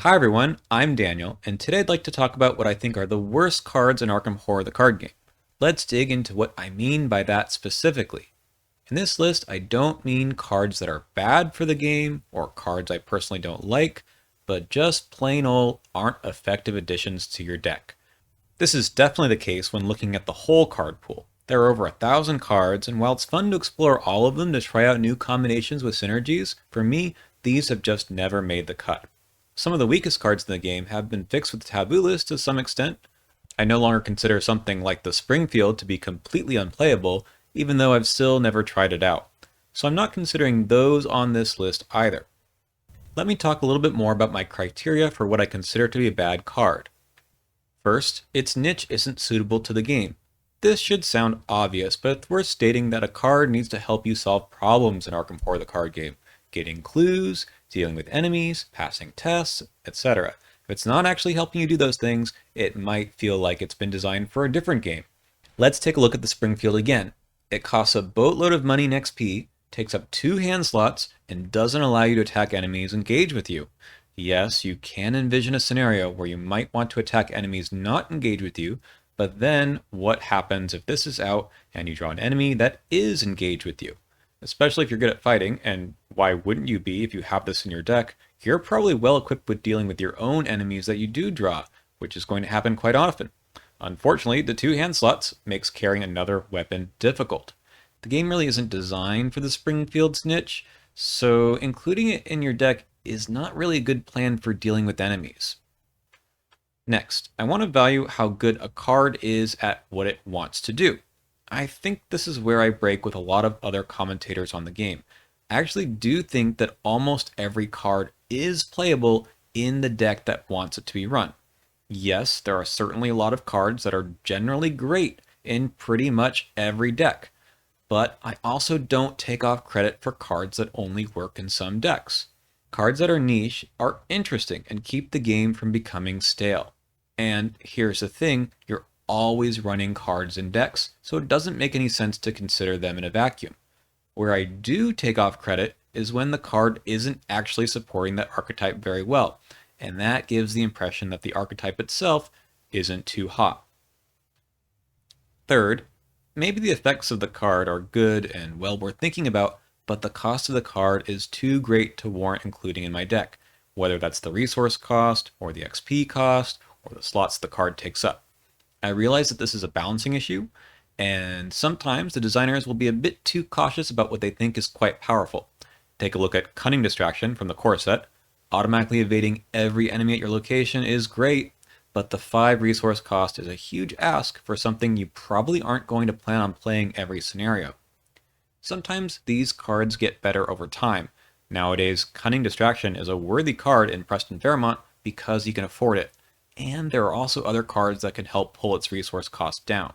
Hi everyone, I'm Daniel, and today I'd like to talk about what I think are the worst cards in Arkham Horror the card game. Let's dig into what I mean by that specifically. In this list, I don't mean cards that are bad for the game, or cards I personally don't like, but just plain old aren't effective additions to your deck. This is definitely the case when looking at the whole card pool. There are over 1,000 cards, and while it's fun to explore all of them to try out new combinations with synergies, for me, these have just never made the cut. Some of the weakest cards in the game have been fixed with the taboo list to some extent. I no longer consider something like the Springfield to be completely unplayable, even though I've still never tried it out. So I'm not considering those on this list either. Let me talk a little bit more about my criteria for what I consider to be a bad card. First, its niche isn't suitable to the game. This should sound obvious, but it's worth stating that a card needs to help you solve problems in Arkham Horror the card game, getting clues, dealing with enemies, passing tests, etc. If it's not actually helping you do those things, it might feel like it's been designed for a different game. Let's take a look at the Springfield again. It costs a boatload of money in XP, takes up 2 hand slots, and doesn't allow you to attack enemies engaged with you. Yes, you can envision a scenario where you might want to attack enemies not engaged with you, but then what happens if this is out and you draw an enemy that is engaged with you? Especially if you're good at fighting, and why wouldn't you be if you have this in your deck, you're probably well equipped with dealing with your own enemies that you do draw, which is going to happen quite often. Unfortunately, the 2 hand slots makes carrying another weapon difficult. The game really isn't designed for the Springfield's niche, so including it in your deck is not really a good plan for dealing with enemies. Next, I want to value how good a card is at what it wants to do. I think this is where I break with a lot of other commentators on the game. I actually do think that almost every card is playable in the deck that wants it to be run. Yes, there are certainly a lot of cards that are generally great in pretty much every deck, but I also don't take off credit for cards that only work in some decks. Cards that are niche are interesting and keep the game from becoming stale. And here's the thing, you're always running cards in decks, so it doesn't make any sense to consider them in a vacuum. Where I do take off credit is when the card isn't actually supporting that archetype very well, and that gives the impression that the archetype itself isn't too hot. Third, maybe the effects of the card are good and well worth thinking about, but the cost of the card is too great to warrant including in my deck, whether that's the resource cost, or the XP cost, or the slots the card takes up. I realize that this is a balancing issue, and sometimes the designers will be a bit too cautious about what they think is quite powerful. Take a look at Cunning Distraction from the core set. Automatically evading every enemy at your location is great, but the 5 resource cost is a huge ask for something you probably aren't going to plan on playing every scenario. Sometimes these cards get better over time. Nowadays, Cunning Distraction is a worthy card in Preston Fairmont because you can afford it, and there are also other cards that can help pull its resource cost down.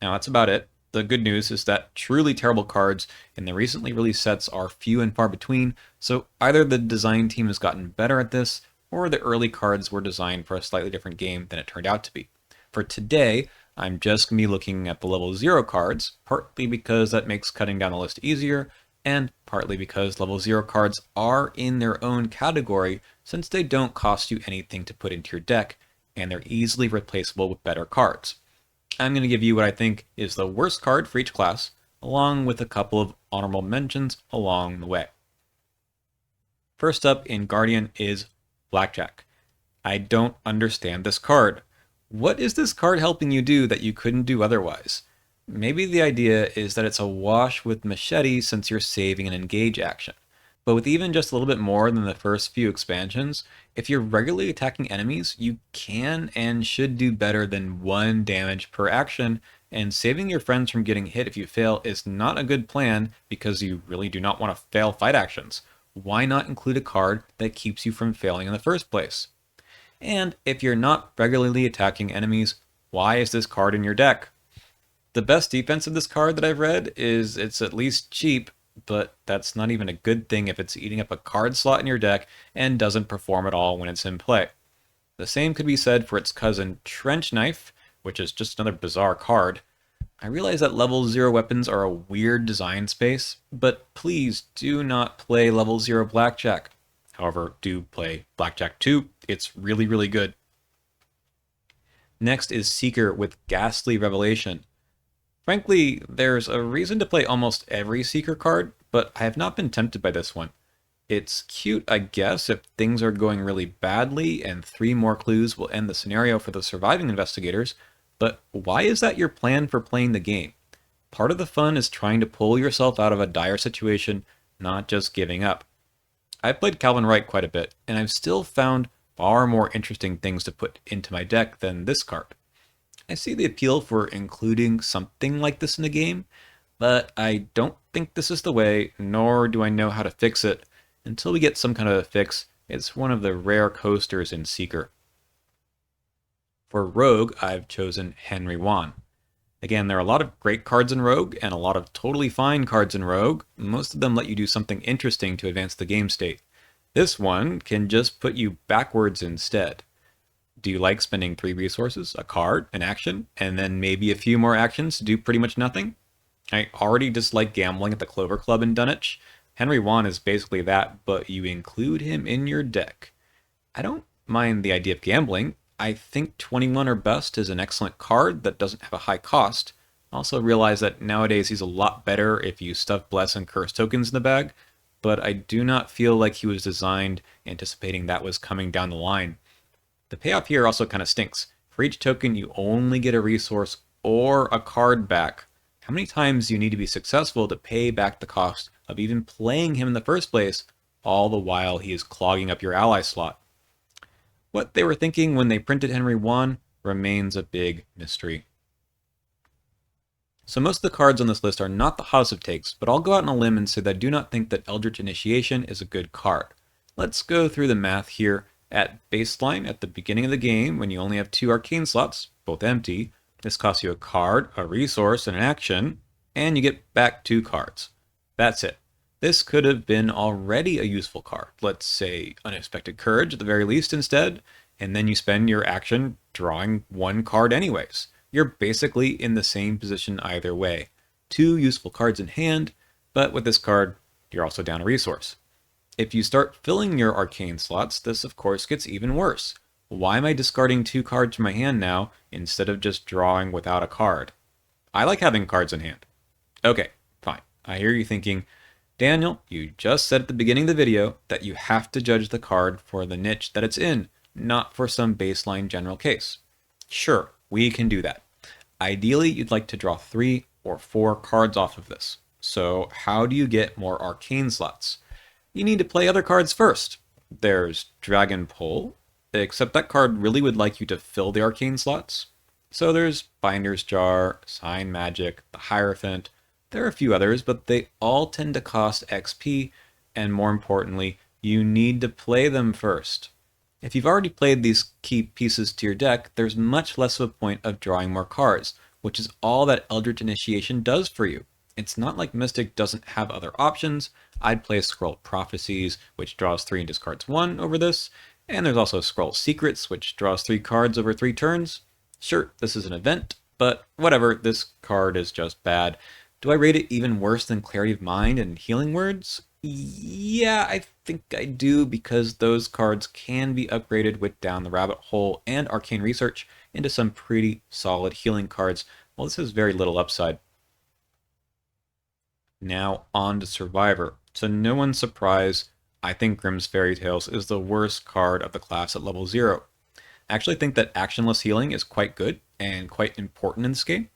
Now that's about it. The good news is that truly terrible cards in the recently released sets are few and far between, so either the design team has gotten better at this, or the early cards were designed for a slightly different game than it turned out to be. For today, I'm just going to be looking at the level 0 cards, partly because that makes cutting down the list easier, and partly because level 0 cards are in their own category since they don't cost you anything to put into your deck, and they're easily replaceable with better cards. I'm going to give you what I think is the worst card for each class, along with a couple of honorable mentions along the way. First up in Guardian is Blackjack. I don't understand this card. What is this card helping you do that you couldn't do otherwise? Maybe the idea is that it's a wash with Machete since you're saving an engage action. But with even just a little bit more than the first few expansions, if you're regularly attacking enemies, you can and should do better than 1 damage per action, and saving your friends from getting hit if you fail is not a good plan because you really do not want to fail fight actions. Why not include a card that keeps you from failing in the first place? And if you're not regularly attacking enemies, why is this card in your deck? The best defense of this card that I've read is it's at least cheap, but that's not even a good thing if it's eating up a card slot in your deck and doesn't perform at all when it's in play. The same could be said for its cousin Trench Knife, which is just another bizarre card. I realize that level 0 weapons are a weird design space, but please do not play level 0 Blackjack. However, do play Blackjack 2. It's really, really good. Next is Seeker with Ghastly Revelation. Frankly, there's a reason to play almost every Seeker card, but I have not been tempted by this one. It's cute, I guess, if things are going really badly and 3 more clues will end the scenario for the surviving investigators, but why is that your plan for playing the game? Part of the fun is trying to pull yourself out of a dire situation, not just giving up. I've played Calvin Wright quite a bit, and I've still found far more interesting things to put into my deck than this card. I see the appeal for including something like this in the game, but I don't think this is the way, nor do I know how to fix it. Until we get some kind of a fix, it's one of the rare coasters in Seeker. For Rogue, I've chosen Henry Wan. Again, there are a lot of great cards in Rogue, and a lot of totally fine cards in Rogue. Most of them let you do something interesting to advance the game state. This one can just put you backwards instead. Do you like spending 3 resources, a card, an action, and then maybe a few more actions to do pretty much nothing? I already dislike gambling at the Clover Club in Dunwich. Henry Wan is basically that, but you include him in your deck. I don't mind the idea of gambling. I think 21 or bust is an excellent card that doesn't have a high cost. I also realize that nowadays he's a lot better if you stuff Bless and Curse tokens in the bag, but I do not feel like he was designed anticipating that was coming down the line. The payoff here also kind of stinks. For each token, you only get a resource or a card back. How many times do you need to be successful to pay back the cost of even playing him in the first place, all the while he is clogging up your ally slot? What they were thinking when they printed Henry Wan remains a big mystery. So most of the cards on this list are not the hottest of takes, but I'll go out on a limb and say that I do not think that Eldr Initiation is a good card. Let's go through the math here. At baseline, at the beginning of the game, when you only have 2 arcane slots, both empty, this costs you a card, a resource, and an action, and you get back 2 cards. That's it. This could have been already a useful card. Let's say Unexpected Courage at the very least instead, and then you spend your action drawing 1 card anyways. You're basically in the same position either way. 2 useful cards in hand, but with this card, you're also down a resource. If you start filling your arcane slots, this of course gets even worse. Why am I discarding 2 cards from my hand now instead of just drawing without a card? I like having cards in hand. Okay, fine. I hear you thinking, Daniel, you just said at the beginning of the video that you have to judge the card for the niche that it's in, not for some baseline general case. Sure, we can do that. Ideally, you'd like to draw 3 or 4 cards off of this. So how do you get more arcane slots? You need to play other cards first. There's Dragon Pull, except that card really would like you to fill the arcane slots. So there's Binder's Jar, Sign Magic, the Hierophant. There are a few others, but they all tend to cost XP, and more importantly, you need to play them first. If you've already played these key pieces to your deck, there's much less of a point of drawing more cards, which is all that Eldr Initiation does for you. It's not like Mystic doesn't have other options. I'd play Scroll Prophecies, which draws 3 and discards 1 over this, and there's also Scroll Secrets, which draws 3 cards over 3 turns. Sure, this is an event, but whatever, this card is just bad. Do I rate it even worse than Clarity of Mind and Healing Words? Yeah, I think I do, because those cards can be upgraded with Down the Rabbit Hole and Arcane Research into some pretty solid healing cards, while this has very little upside. Now on to Survivor. To no one's surprise, I think Grimm's Fairy Tales is the worst card of the class at level 0. I actually think that actionless healing is quite good and quite important in this game,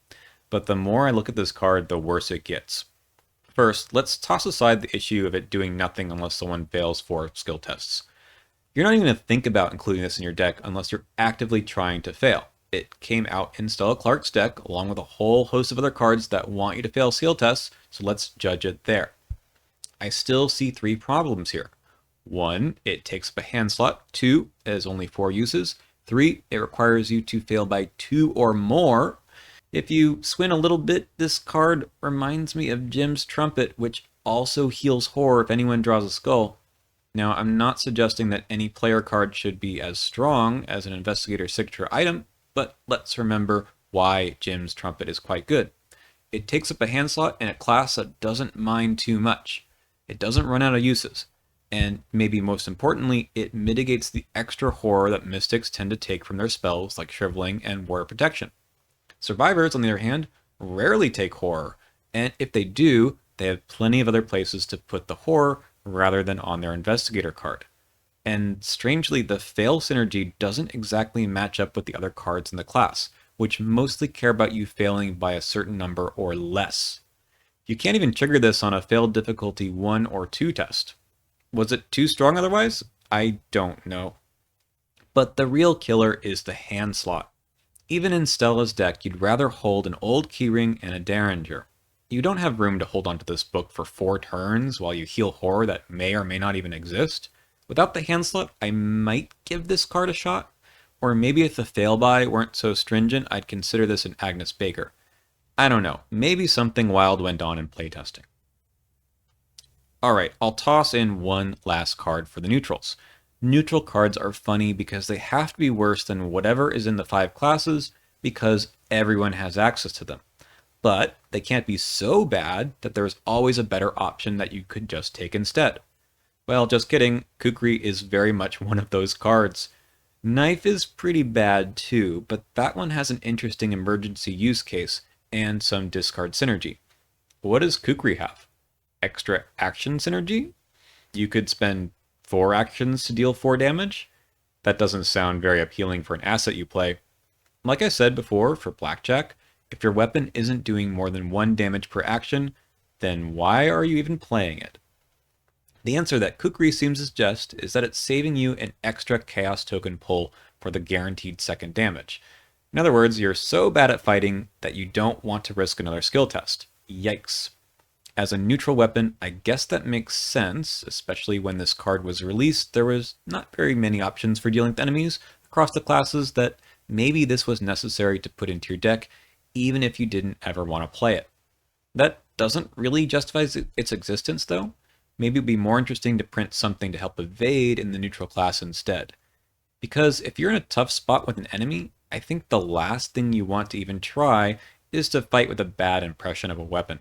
but the more I look at this card, the worse it gets. First, let's toss aside the issue of it doing nothing unless someone fails 4 skill tests. You're not even going to think about including this in your deck unless you're actively trying to fail. It came out in Stella Clark's deck, along with a whole host of other cards that want you to fail skill tests, so let's judge it there. I still see 3 problems here. 1, it takes up a hand slot. 2, it has only 4 uses. 3, it requires you to fail by 2 or more. If you swing a little bit, this card reminds me of Jim's Trumpet, which also heals horror if anyone draws a skull. Now, I'm not suggesting that any player card should be as strong as an investigator's signature item, but let's remember why Jim's Trumpet is quite good. It takes up a hand slot in a class that doesn't mind too much. It doesn't run out of uses. And maybe most importantly, it mitigates the extra horror that mystics tend to take from their spells like shriveling and water protection. Survivors, on the other hand, rarely take horror, and if they do, they have plenty of other places to put the horror rather than on their investigator card. And strangely, the fail synergy doesn't exactly match up with the other cards in the class, which mostly care about you failing by a certain number or less. You can't even trigger this on a failed difficulty 1 or 2 test. Was it too strong otherwise? I don't know. But the real killer is the hand slot. Even in Stella's deck, you'd rather hold an old keyring and a Derringer. You don't have room to hold onto this book for 4 turns while you heal horror that may or may not even exist. Without the hand slot, I might give this card a shot. Or maybe if the fail by weren't so stringent, I'd consider this an Agnes Baker. I don't know, maybe something wild went on in playtesting. Alright, I'll toss in one last card for the neutrals. Neutral cards are funny because they have to be worse than whatever is in the 5 classes because everyone has access to them. But they can't be so bad that there's always a better option that you could just take instead. Well, just kidding, Kukri is very much one of those cards. Knife is pretty bad too, but that one has an interesting emergency use case and some discard synergy. What does Kukri have? Extra action synergy? You could spend 4 actions to deal 4 damage? That doesn't sound very appealing for an asset you play. Like I said before, for Blackjack, if your weapon isn't doing more than 1 damage per action, then why are you even playing it? The answer that Kukri seems to suggest is that it's saving you an extra Chaos token pull for the guaranteed second damage. In other words, you're so bad at fighting that you don't want to risk another skill test. Yikes. As a neutral weapon, I guess that makes sense, especially when this card was released. There was not very many options for dealing with enemies across the classes that maybe this was necessary to put into your deck, even if you didn't ever want to play it. That doesn't really justify its existence, though. Maybe it would be more interesting to print something to help evade in the neutral class instead. Because if you're in a tough spot with an enemy, I think the last thing you want to even try is to fight with a bad impression of a weapon.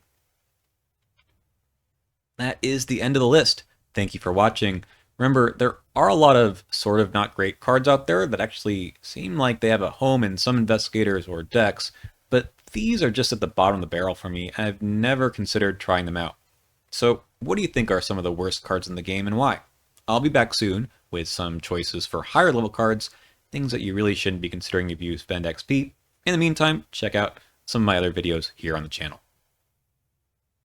That is the end of the list. Thank you for watching. Remember, there are a lot of sort of not great cards out there that actually seem like they have a home in some investigators or decks, but these are just at the bottom of the barrel for me, and I've never considered trying them out. So, what do you think are some of the worst cards in the game and why? I'll be back soon with some choices for higher level cards, things that you really shouldn't be considering if you spend XP. In the meantime, check out some of my other videos here on the channel.